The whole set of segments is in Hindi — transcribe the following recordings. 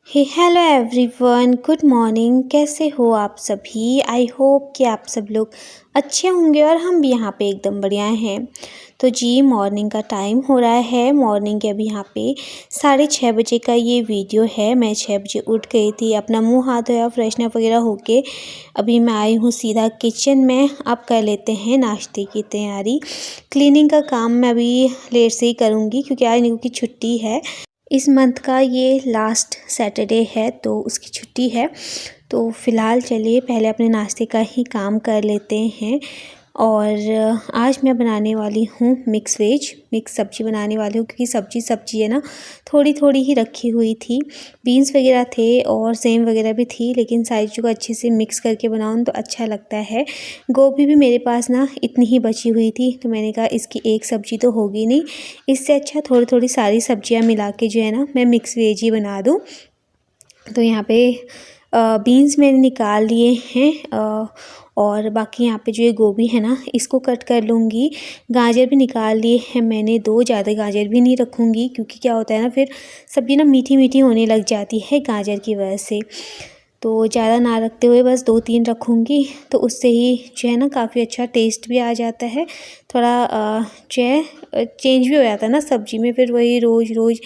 हे हेलो एवरीवन, गुड मॉर्निंग। कैसे हो आप सभी? आई होप कि आप सब लोग अच्छे होंगे और हम भी यहाँ पे एकदम बढ़िया हैं। तो जी मॉर्निंग का टाइम हो रहा है। मॉर्निंग के अभी यहाँ पे 6:30 बजे का ये वीडियो है। मैं 6 बजे उठ गई थी, अपना मुंह हाथ धोया, फ्रेशनअप वगैरह होके अभी मैं आई हूँ सीधा किचन में। अब कर लेते हैं नाश्ते की तैयारी। क्लीनिंग का काम मैं अभी लेट से ही करूँगी क्योंकि आज निकू की छुट्टी है। इस मंथ का ये लास्ट सैटरडे है तो उसकी छुट्टी है। तो फ़िलहाल चलिए पहले अपने नाश्ते का ही काम कर लेते हैं। और आज मैं बनाने वाली हूँ मिक्स सब्ज़ी बनाने वाली हूँ क्योंकि सब्ज़ी है ना, थोड़ी थोड़ी ही रखी हुई थी। बीन्स वगैरह थे और सेम वगैरह भी थी, लेकिन सारी चीज़ों को अच्छे से मिक्स करके बनाऊँ तो अच्छा लगता है। गोभी भी मेरे पास ना इतनी ही बची हुई थी तो मैंने कहा इसकी एक सब्ज़ी तो होगी नहीं, इससे अच्छा थोड़ी थोड़ी सारी सब्जियां मिला के जो है ना मैं मिक्स वेज ही बना दूँ। तो यहाँ पे बीन्स मैंने निकाल लिए हैं। और बाकी यहाँ पे जो ये गोभी है ना इसको कट कर लूँगी। गाजर भी निकाल लिए हैं मैंने, दो ज़्यादा गाजर भी नहीं रखूँगी क्योंकि क्या होता है ना, फिर सब्ज़ी ना मीठी मीठी होने लग जाती है गाजर की वजह से। तो ज़्यादा ना रखते हुए बस 2-3 रखूँगी, तो उससे ही जो है ना काफ़ी अच्छा टेस्ट भी आ जाता है। थोड़ा जो है चेंज भी हो जाता है ना सब्ज़ी में, फिर वही रोज़ रोज़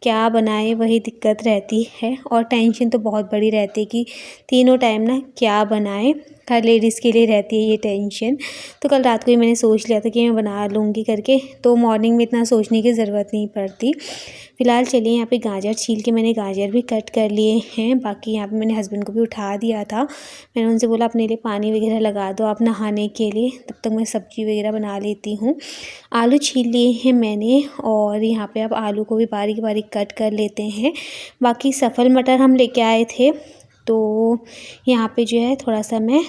क्या बनाए वही दिक्कत रहती है। और टेंशन तो बहुत बड़ी रहती है कि तीनों टाइम ना क्या बनाएं, हर लेडीज़ के लिए रहती है ये टेंशन। तो कल रात को ही मैंने सोच लिया था कि मैं बना लूँगी करके, तो मॉर्निंग में इतना सोचने की ज़रूरत नहीं पड़ती। फ़िलहाल चलिए यहाँ पे गाजर छील के मैंने गाजर भी कट कर लिए हैं। बाकी यहाँ पे मैंने हस्बैंड को भी उठा दिया था। मैंने उनसे बोला अपने लिए पानी वगैरह लगा दो आप नहाने के लिए, तब तक मैं सब्ज़ी वगैरह बना लेती हूँ। आलू छील लिए हैं मैंने और यहाँ पे अब आलू को भी बारीक बारीक कट कर लेते हैं। बाकी सफल मटर हम लेके आए थे तो यहाँ पे जो है थोड़ा सा मैं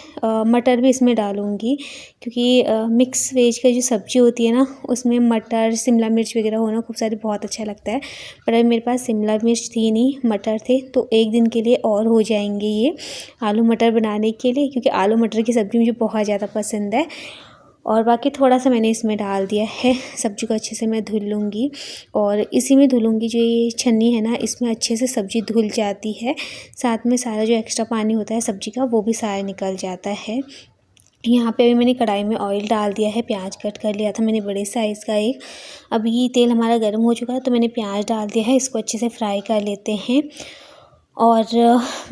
मटर भी इसमें डालूँगी क्योंकि मिक्स वेज का जो सब्ज़ी होती है ना उसमें मटर शिमला मिर्च वगैरह होना खूब सारी बहुत अच्छा लगता है। पर अभी मेरे पास शिमला मिर्च थी नहीं, मटर थे, तो एक दिन के लिए और हो जाएंगे ये आलू मटर बनाने के लिए, क्योंकि आलू मटर की सब्ज़ी मुझे बहुत ज़्यादा पसंद है। और बाकी थोड़ा सा मैंने इसमें डाल दिया है। सब्ज़ी को अच्छे से मैं धुल लूँगी और इसी में धुलूँगी। जो ये छन्नी है ना इसमें अच्छे से सब्ज़ी धुल जाती है, साथ में सारा जो एक्स्ट्रा पानी होता है सब्ज़ी का वो भी सारा निकल जाता है। यहाँ पे अभी मैंने कढ़ाई में ऑयल डाल दिया है, प्याज कट कर लिया था मैंने बड़े साइज़ का एक। अभी तेल हमारा गर्म हो चुका है तो मैंने प्याज डाल दिया है, इसको अच्छे से फ्राई कर लेते हैं। और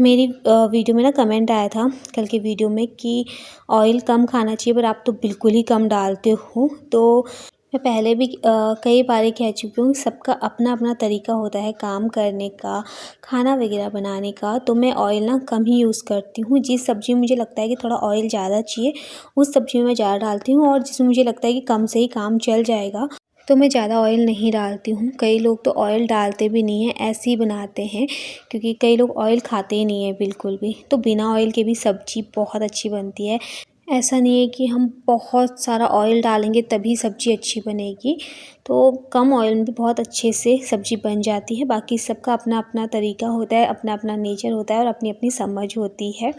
मेरी वीडियो में ना कमेंट आया था कल के वीडियो में कि ऑयल कम खाना चाहिए, पर आप तो बिल्कुल ही कम डालते हो। तो मैं पहले भी कई बार कह चुकी हूँ, सबका अपना अपना तरीका होता है काम करने का, खाना वगैरह बनाने का। तो मैं ऑयल ना कम ही यूज़ करती हूँ। जिस सब्ज़ी में मुझे लगता है कि थोड़ा ऑयल ज़्यादा चाहिए उस सब्ज़ी में मैं ज़्यादा डालती हूँ, और जिसमें मुझे लगता है कि कम से ही काम चल जाएगा तो मैं ज़्यादा ऑयल नहीं डालती हूँ। कई लोग तो ऑयल डालते भी नहीं हैं, ऐसे ही बनाते हैं, क्योंकि कई लोग ऑयल खाते ही नहीं हैं बिल्कुल भी। तो बिना ऑयल के भी सब्ज़ी बहुत अच्छी बनती है। ऐसा नहीं है कि हम बहुत सारा ऑयल डालेंगे तभी सब्ज़ी अच्छी बनेगी। तो कम ऑयल में भी बहुत अच्छे से सब्ज़ी बन जाती है। बाकी सबका अपना अपना तरीका होता है, अपना अपना नेचर होता है और अपनी अपनी समझ होती है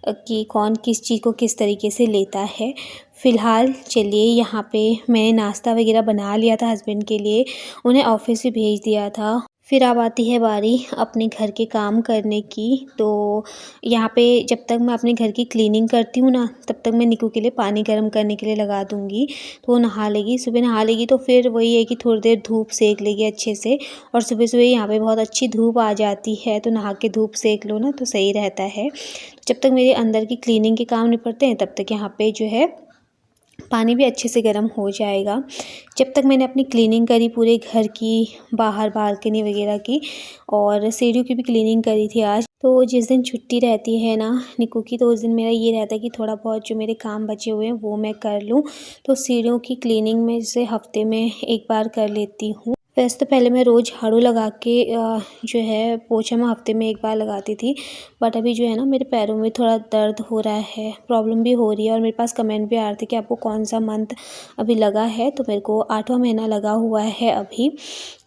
कि कौन किस चीज़ को किस तरीके से लेता है। फ़िलहाल चलिए यहाँ पे मैंने नाश्ता वगैरह बना लिया था हस्बैंड के लिए, उन्हें ऑफ़िस भी भेज दिया था। फिर अब आती है बारी अपने घर के काम करने की। तो यहाँ पे जब तक मैं अपने घर की क्लीनिंग करती हूँ ना, तब तक मैं निकू के लिए पानी गर्म करने के लिए लगा दूँगी। तो वो नहा लेगी, सुबह नहा लेगी तो फिर वही है कि थोड़ी देर धूप सेक लेगी अच्छे से। और सुबह सुबह यहाँ पे बहुत अच्छी धूप आ जाती है, तो नहा के धूप सेक लो ना तो सही रहता है। जब तक मेरे अंदर की क्लीनिंग के काम निपटते हैं तब तक यहाँ पे जो है पानी भी अच्छे से गर्म हो जाएगा। जब तक मैंने अपनी क्लीनिंग करी पूरे घर की, बाहर बालकनी वगैरह की, और सीढ़ियों की भी क्लीनिंग करी थी आज। तो जिस दिन छुट्टी रहती है ना निकू की, तो उस दिन मेरा ये रहता है कि थोड़ा बहुत जो मेरे काम बचे हुए हैं वो मैं कर लूँ। तो सीढ़ियों की क्लीनिंग में जैसे हफ्ते में एक बार कर लेती हूँ। वैसे तो पहले मैं रोज़ झाड़ू लगा के जो है पोछा मैं हफ्ते में एक बार लगाती थी, बट अभी जो है ना मेरे पैरों में थोड़ा दर्द हो रहा है, प्रॉब्लम भी हो रही है। और मेरे पास कमेंट भी आ रहे थे कि आपको कौन सा मंथ अभी लगा है, तो मेरे को 8वां महीना लगा हुआ है अभी।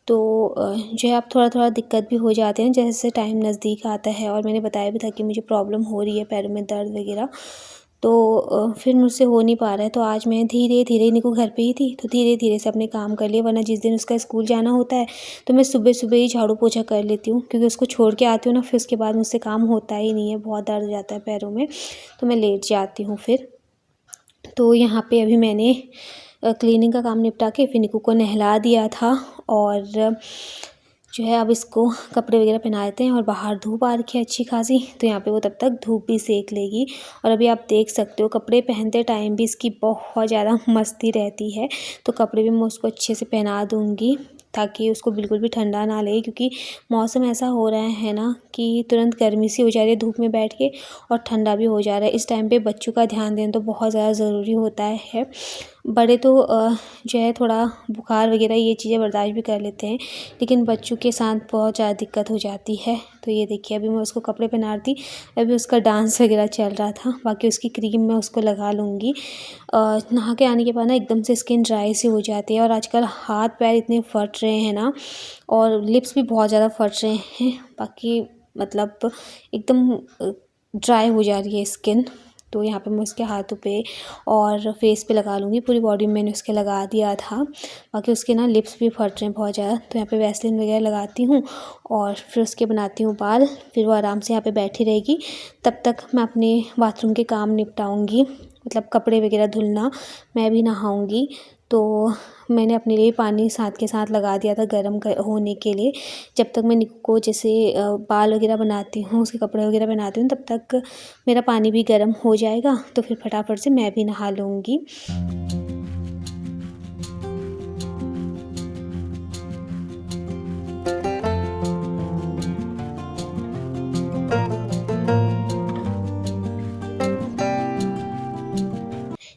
तो जो है अब थोड़ा थोड़ा दिक्कत भी हो जाते हैं जैसे टाइम नज़दीक आता है। और मैंने बताया भी था कि मुझे प्रॉब्लम हो रही है पैरों में दर्द वगैरह। तो फिर मुझसे हो नहीं पा रहा है, तो आज मैं धीरे-धीरे, निक्कू घर पे ही थी, तो धीरे-धीरे से अपने काम कर लिए, वरना जिस दिन उसका स्कूल जाना होता है, तो मैं सुबह-सुबह ही झाड़ू-पोछा कर लेती हूँ, क्योंकि उसको छोड़ के आती हूँ ना, फिर उसके बाद मुझसे काम होता ही नहीं है, बहुत दर्द हो जाता है पैरों में, तो मैं लेट जाती हूँ फिर। तो यहाँ पे अभी मैंने क्लीनिंग का काम निपटा के फिर निक्कू को नहला दिया था, और जो है अब इसको कपड़े वगैरह पहना देते हैं, और बाहर धूप आ रखी है अच्छी खासी, तो यहाँ पे वो तब तक धूप भी सेक लेगी। और अभी आप देख सकते हो कपड़े पहनते टाइम भी इसकी बहुत ज़्यादा मस्ती रहती है, तो कपड़े भी मैं उसको अच्छे से पहना दूँगी, ताकि उसको बिल्कुल भी ठंडा ना लगे, क्योंकि मौसम ऐसा हो रहा है ना कि तुरंत गर्मी सी हो जा रही है धूप में बैठ के, और ठंडा भी हो जा रहा है। इस टाइम पे बच्चों का ध्यान देना तो बहुत ज़्यादा ज़रूरी होता है। बड़े तो जो है थोड़ा बुखार वगैरह ये चीज़ें बर्दाश्त भी कर लेते हैं, लेकिन बच्चों के साथ बहुत ज़्यादा दिक्कत हो जाती है। तो ये देखिए अभी मैं उसको कपड़े पहना रही थी, अभी उसका डांस वगैरह चल रहा था, बाकी उसकी क्रीम मैं उसको लगा लूँगी। नहा के आने के बाद ना एकदम से स्किन ड्राई सी हो जाती है, और आजकल हाथ पैर इतने फट रहे हैं ना, और लिप्स भी बहुत ज़्यादा फट रहे हैं, बाकी मतलब एकदम ड्राई हो जा रही है स्किन। तो यहाँ पे मैं उसके हाथों पे और फेस पे लगा लूँगी, पूरी बॉडी में मैंने उसके लगा दिया था, बाकी उसके ना लिप्स भी फट रहे हैं बहुत ज़्यादा, तो यहाँ पे वैसलीन वगैरह लगाती हूँ, और फिर उसके बनाती हूँ बाल, फिर वो आराम से यहाँ पे बैठी रहेगी। तब तक मैं अपने बाथरूम के काम निपटाऊँगी, मतलब कपड़े वगैरह धुलना, मैं भी नहाऊँगी। तो मैंने अपने लिए पानी साथ के साथ लगा दिया था गर्म होने के लिए। जब तक मैं निक्कू को जैसे बाल वगैरह बनाती हूँ, उसके कपड़े वगैरह बनाती हूँ, तब तक मेरा पानी भी गर्म हो जाएगा, तो फिर फटाफट से मैं भी नहा लूँगी।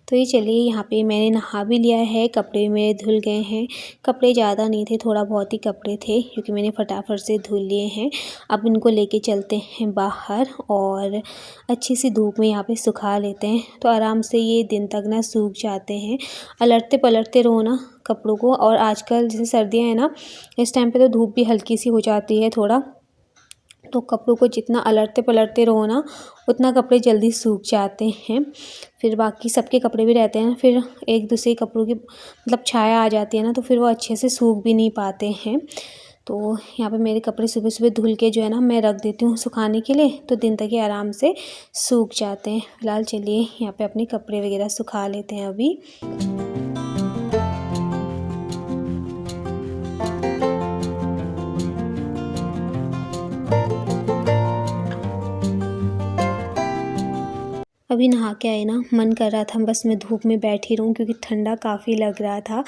तो ये चलिए यहाँ पे मैंने नहा भी लिया है, कपड़े मेरे धुल गए हैं। कपड़े ज़्यादा नहीं थे, थोड़ा बहुत ही कपड़े थे, क्योंकि मैंने फटाफट से धुल लिए हैं। अब इनको लेके चलते हैं बाहर, और अच्छी सी धूप में यहाँ पे सुखा लेते हैं, तो आराम से ये दिन तक ना सूख जाते हैं। अलटते पलटते रहो ना कपड़ों को, और आजकल जैसे सर्दियाँ हैं ना, इस टाइम पे तो धूप भी हल्की सी हो जाती है थोड़ा, तो कपड़ों को जितना अलटते पलटते रहो ना, उतना कपड़े जल्दी सूख जाते हैं। फिर बाकी सबके कपड़े भी रहते हैं, फिर एक दूसरे कपड़ों की मतलब छाया आ जाती है ना, तो फिर वो अच्छे से सूख भी नहीं पाते हैं। तो यहाँ पे मेरे कपड़े सुबह सुबह धुल के जो है ना मैं रख देती हूँ सुखाने के लिए, तो दिन तक ही आराम से सूख जाते हैं। फिलहाल चलिए यहाँ पे अपने कपड़े वगैरह सुखा लेते हैं अभी। अभी नहा के आए ना, मन कर रहा था बस मैं धूप में बैठी रहूँ, क्योंकि ठंडा काफ़ी लग रहा था,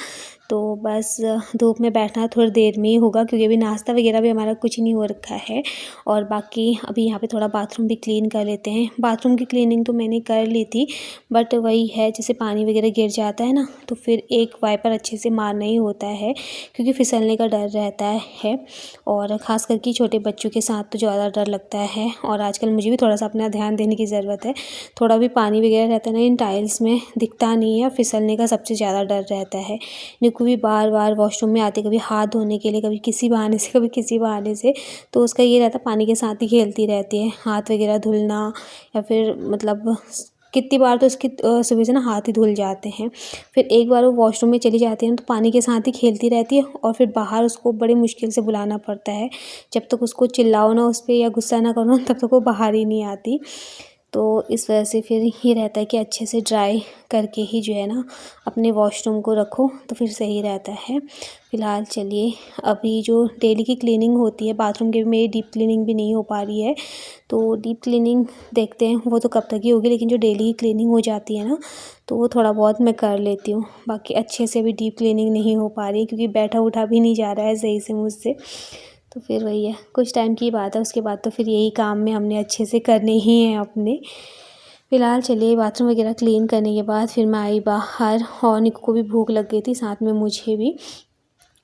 तो बस धूप में बैठना थोड़ी देर में ही होगा, क्योंकि अभी नाश्ता वगैरह भी हमारा कुछ नहीं हो रखा है। और बाकी अभी यहाँ पे थोड़ा बाथरूम भी क्लीन कर लेते हैं। बाथरूम की क्लीनिंग तो मैंने कर ली थी, बट वही है जैसे पानी वगैरह गिर जाता है ना, तो फिर एक वाइपर अच्छे से मारना ही होता है, क्योंकि फिसलने का डर रहता है, और ख़ास करके छोटे बच्चों के साथ तो ज़्यादा डर लगता है। और आजकल मुझे भी थोड़ा सा अपना ध्यान देने की ज़रूरत है, थोड़ा भी पानी वगैरह रहता है ना इन टाइल्स में, दिखता नहीं है, फिसलने का सबसे ज़्यादा डर रहता है। निक्कू भी बार-बार वॉशरूम में आते, कभी हाथ धोने के लिए, कभी किसी बहाने से, कभी किसी बहाने से, तो उसका ये रहता है पानी के साथ ही खेलती रहती है, हाथ वगैरह धुलना, या फिर मतलब कितनी बार तो उसकी सुबह से ना हाथ ही धुल जाते हैं। फिर एक बार वो वॉशरूम में चली जाती है तो पानी के साथ ही खेलती रहती है, और फिर बाहर उसको बड़ी मुश्किल से बुलाना पड़ता है। जब तक उसको चिल्लाओ ना उस पे या गुस्सा ना करो ना, तब तक वो बाहर ही नहीं आती। तो इस वजह से फिर ये रहता है कि अच्छे से ड्राई करके ही जो है ना अपने वॉशरूम को रखो, तो फिर सही रहता है। फ़िलहाल चलिए अभी जो डेली की क्लीनिंग होती है बाथरूम की, मेरी डीप क्लीनिंग भी नहीं हो पा रही है, तो डीप क्लीनिंग देखते हैं वो तो कब तक ही होगी, लेकिन जो डेली की क्लीनिंग हो जाती है ना, तो वो थोड़ा बहुत मैं कर लेती हूँ। बाकी अच्छे से भी डीप क्लीनिंग नहीं हो पा रही, क्योंकि बैठा उठा भी नहीं जा रहा है सही से मुझसे। तो फिर वही है, कुछ टाइम की बात है, उसके बाद तो फिर यही काम में हमने अच्छे से करने ही हैं अपने। फ़िलहाल चलिए बाथरूम वगैरह क्लीन करने के बाद फिर मैं आई बाहर, और निक्कू को भी भूख लग गई थी, साथ में मुझे भी।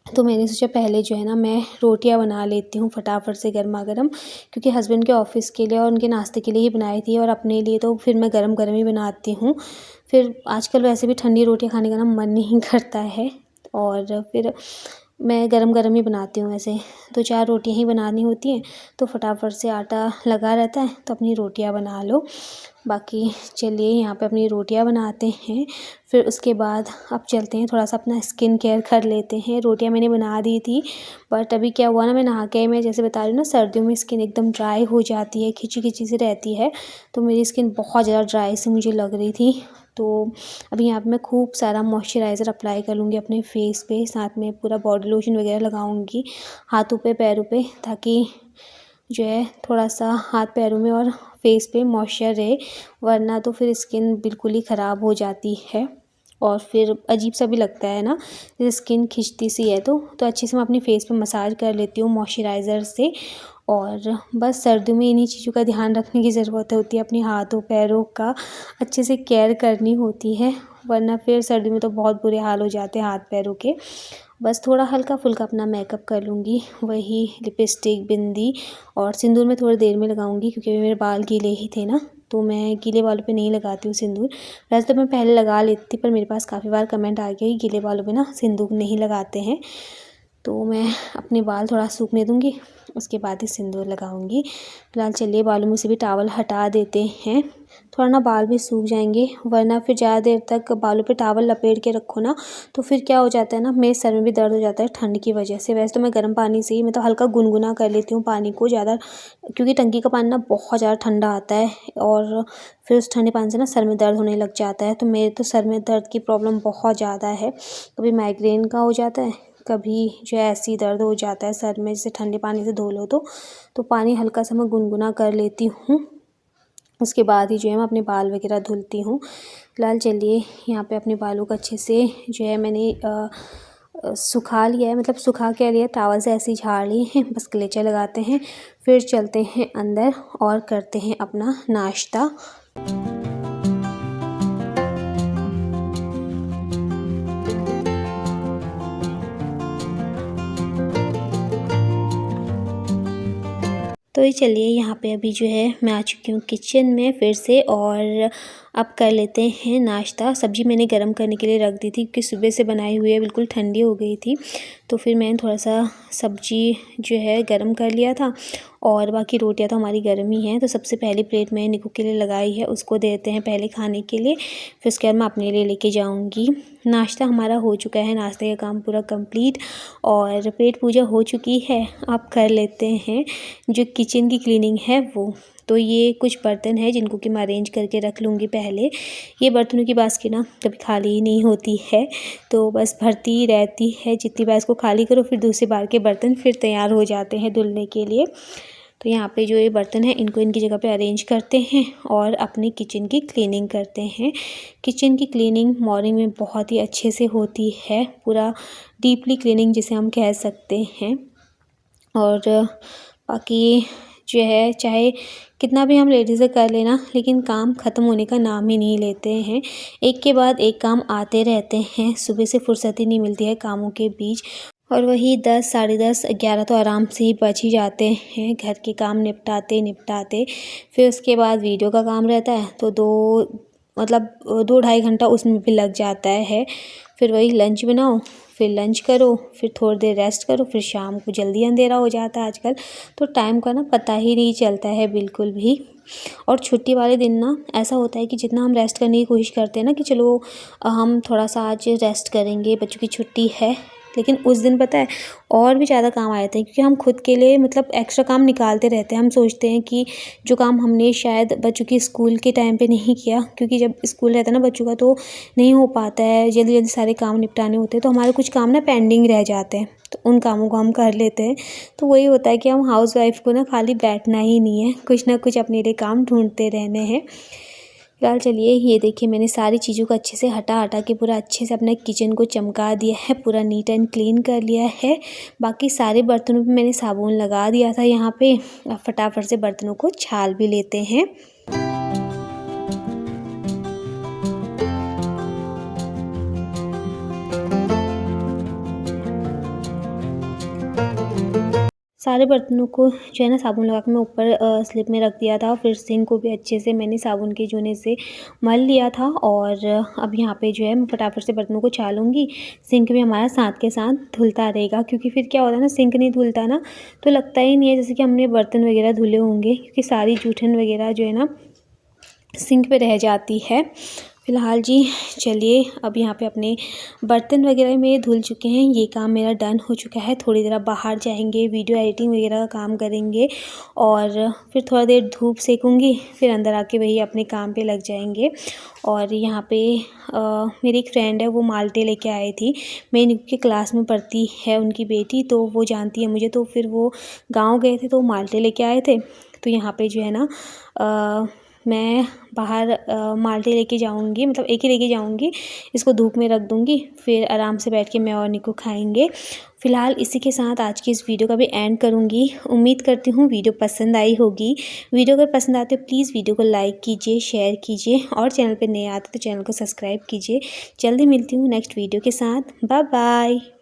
तो मैंने सोचा पहले जो है ना मैं रोटियां बना लेती हूँ फटाफट से गरमा गरम, क्योंकि हस्बैंड के ऑफ़िस के लिए और उनके नाश्ते के लिए ही बनाई थी, और अपने लिए तो फिर मैं गरम गरम ही बनाती हूँ। फिर आजकल वैसे भी ठंडी रोटियां खाने का ना मन नहीं करता है, और फिर मैं गरम-गरम ही बनाती हूँ वैसे, तो 4 रोटियाँ ही बनानी होती हैं, तो फटाफट से आटा लगा रहता है तो अपनी रोटियाँ बना लो। बाकी चलिए यहाँ पे अपनी रोटियाँ बनाते हैं, फिर उसके बाद अब चलते हैं थोड़ा-सा अपना स्किन केयर कर लेते हैं। रोटियाँ मैंने बना दी थी, बट अभी क्या हुआ ना, मैं नहा के मैं जैसे बता रही हूँ ना, सर्दियों में स्किन एकदम ड्राई हो जाती है, खिंची-खिंची सी रहती है, तो मेरी स्किन बहुत ज़्यादा ड्राई सी मुझे लग रही थी। तो अभी यहाँ पे मैं खूब सारा मॉइस्चराइज़र अप्लाई कर लूँगी अपने फेस पे, साथ में पूरा बॉडी लोशन वगैरह लगाऊँगी हाथों पे, पैरों पे, ताकि जो है थोड़ा-सा हाथ पैरों में और फेस पे मॉइस्चर रहे, वरना तो फिर स्किन बिल्कुल ही ख़राब हो जाती है और फिर अजीब सा भी लगता है ना, जैसे स्किन खिंचती सी है। तो अच्छे से मैं अपनी फेस पे मसाज कर लेती हूँ मॉइस्चराइज़र से। और बस सर्दियों में इन्हीं चीज़ों का ध्यान रखने की ज़रूरत होती है, अपने हाथों पैरों का अच्छे से केयर करनी होती है, वरना फिर सर्दी में तो बहुत बुरे हाल हो जाते हैं हाथ पैरों के। बस थोड़ा हल्का-फुल्का अपना मेकअप कर लूँगी, वही लिपस्टिक, बिंदी और सिंदूर मैं थोड़ी देर में लगाऊँगी, क्योंकि अभी मेरे बाल गीले ही थे ना, तो मैं गीले बालों पे नहीं लगाती हूँ सिंदूर। वैसे तो मैं पहले लगा लेती थी, पर मेरे पास काफ़ी बार कमेंट आ गया कि गीले बालों पे ना सिंदूर नहीं लगाते हैं, तो मैं अपने बाल थोड़ा सूखने दूँगी, उसके बाद ही सिंदूर लगाऊँगी। फिलहाल चलिए बालों में से भी टॉवल हटा देते हैं, थोड़ा ना बाल भी सूख जाएंगे, वरना फिर ज़्यादा देर तक बालों पे टॉवल लपेट के रखो ना, तो फिर क्या हो जाता है ना, मेरे सर में भी दर्द हो जाता है ठंड की वजह से। वैसे तो मैं गर्म पानी से ही, मैं तो हल्का गुनगुना कर लेती हूँ पानी को ज़्यादा, क्योंकि टंकी का पानी ना बहुत ज़्यादा ठंडा आता है और फिर उस ठंडे पानी से ना सर में दर्द होने लग जाता है। तो मेरे तो सर में दर्द की प्रॉब्लम बहुत ज़्यादा है, कभी माइग्रेन का हो जाता है, कभी जो है ऐसे ही दर्द हो जाता है सर में, जैसे ठंडे पानी से धो लो तो पानी हल्का सा मैं गुनगुना कर लेती हूँ, उसके बाद ही जो है मैं अपने बाल वगैरह धुलती हूँ। फिलहाल चलिए यहाँ पे अपने बालों को अच्छे से जो है मैंने सुखा लिया है, मतलब सुखा क्या लिया, टॉवल से ऐसे ही झाड़ लिए हैं, बस क्लेचर लगाते हैं, फिर चलते हैं अंदर और करते हैं अपना नाश्ता। तो ये चलिए यहाँ पे अभी जो है मैं आ चुकी हूँ किचन में फिर से, और अब कर लेते हैं नाश्ता। सब्ज़ी मैंने गरम करने के लिए रख दी थी, क्योंकि सुबह से बनाई हुई है, बिल्कुल ठंडी हो गई थी, तो फिर मैंने थोड़ा सा सब्ज़ी जो है गरम कर लिया था, और बाकी रोटियां तो हमारी गर्म ही हैं। तो सबसे पहली प्लेट मैंने निकू के लिए लगाई है, उसको देते हैं पहले खाने के लिए, फिर उसके बाद मैं अपने लिए लेके जाऊँगी। नाश्ता हमारा हो चुका है, नाश्ते का काम पूरा कंप्लीट, और पेट पूजा हो चुकी है। अब कर लेते हैं जो किचन की क्लीनिंग है वो। तो ये कुछ बर्तन है जिनको कि मैं अरेंज करके रख लूँगी पहले। ये बर्तनों की बास्केट ना कभी खाली ही नहीं होती है, तो बस भरती ही रहती है, जितनी बार इसको खाली करो फिर दूसरी बार के बर्तन फिर तैयार हो जाते हैं धुलने के लिए। तो यहाँ पे जो ये बर्तन है इनको इनकी जगह पे अरेंज करते हैं और अपनी किचन की क्लीनिंग करते हैं। किचन की क्लीनिंग मॉर्निंग में बहुत ही अच्छे से होती है, पूरा डीपली क्लीनिंग जिसे हम कह सकते हैं। और बाकी जो है चाहे कितना भी हम लेडीज़ें कर लेना, लेकिन काम ख़त्म होने का नाम ही नहीं लेते हैं, एक के बाद एक काम आते रहते हैं, सुबह से फुर्सत ही नहीं मिलती है कामों के बीच। और वही 10 साढ़े 10 11 तो आराम से ही बच ही जाते हैं घर के काम निपटाते निपटाते। फिर उसके बाद वीडियो का काम रहता है, तो 2 ढाई घंटा उसमें भी लग जाता है। फिर वही लंच बनाओ, फिर लंच करो, फिर थोड़ी देर रेस्ट करो, फिर शाम को जल्दी अंधेरा हो जाता है आजकल, तो टाइम का ना पता ही नहीं चलता है बिल्कुल भी। और छुट्टी वाले दिन ना ऐसा होता है कि जितना हम रेस्ट करने की कोशिश करते हैं ना कि चलो हम थोड़ा सा आज रेस्ट करेंगे, बच्चों की छुट्टी है, लेकिन उस दिन पता है और भी ज़्यादा काम आ जाते हैं, क्योंकि हम खुद के लिए मतलब एक्स्ट्रा काम निकालते रहते हैं। हम सोचते हैं कि जो काम हमने शायद बच्चों की स्कूल के टाइम पे नहीं किया, क्योंकि जब स्कूल रहता है ना बच्चों का तो नहीं हो पाता है, जल्दी जल्दी सारे काम निपटाने होते हैं, तो हमारे कुछ काम ना पेंडिंग रह जाते हैं, तो उन कामों को हम कर लेते हैं। तो वही होता है कि हम हाउसवाइफ को ना खाली बैठना ही नहीं है, कुछ ना कुछ अपने लिए काम ढूंढते रहने हैं। फिलहाल चलिए ये देखिए मैंने सारी चीज़ों को अच्छे से हटा हटा के पूरा अच्छे से अपने किचन को चमका दिया है, पूरा नीट एंड क्लीन कर लिया है। बाकी सारे बर्तनों पे मैंने साबुन लगा दिया था यहाँ पे। अब फटाफट से बर्तनों को छाल भी लेते हैं। सारे बर्तनों को जो है ना साबुन लगा के मैं ऊपर स्लिप में रख दिया था। फिर सिंक को भी अच्छे से मैंने साबुन के जूने से मल लिया था और अब यहाँ पे जो है मैं फटाफट से बर्तनों को छालूँगी। सिंक भी हमारा साथ के साथ धुलता रहेगा, क्योंकि फिर क्या होता है ना, सिंक नहीं धुलता ना तो लगता ही नहीं है जैसे कि हमने बर्तन वगैरह धुले होंगे, क्योंकि सारी जूठन वगैरह जो है ना सिंक पे रह जाती है। फ़िलहाल जी चलिए, अब यहाँ पे अपने बर्तन वगैरह मेरे धुल चुके हैं, ये काम मेरा डन हो चुका है। थोड़ी देर अब बाहर जाएंगे, वीडियो एडिटिंग वगैरह का काम करेंगे और फिर थोड़ा देर धूप सेकूँगी, फिर अंदर आके वही अपने काम पे लग जाएंगे। और यहाँ पे मेरी एक फ्रेंड है, वो माल्टे लेके आई थी। मेरी की क्लास में पढ़ती है उनकी बेटी, तो वो जानती है मुझे, तो फिर वो गाँव गए थे तो माल्टे लेके आए थे। तो यहाँ पे जो है ना मैं बाहर माल्टे लेके जाऊँगी, मतलब एक ही लेके जाऊँगी, इसको धूप में रख दूँगी, फिर आराम से बैठ के मैं और निको खाएंगे। फ़िलहाल इसी के साथ आज की इस वीडियो का भी एंड करूँगी। उम्मीद करती हूँ वीडियो पसंद आई होगी। वीडियो अगर पसंद आते हो प्लीज़ वीडियो को लाइक कीजिए, शेयर कीजिए और चैनल पे नए आते तो चैनल को सब्सक्राइब कीजिए। जल्दी मिलती हूँ नेक्स्ट वीडियो के साथ। Bye bye.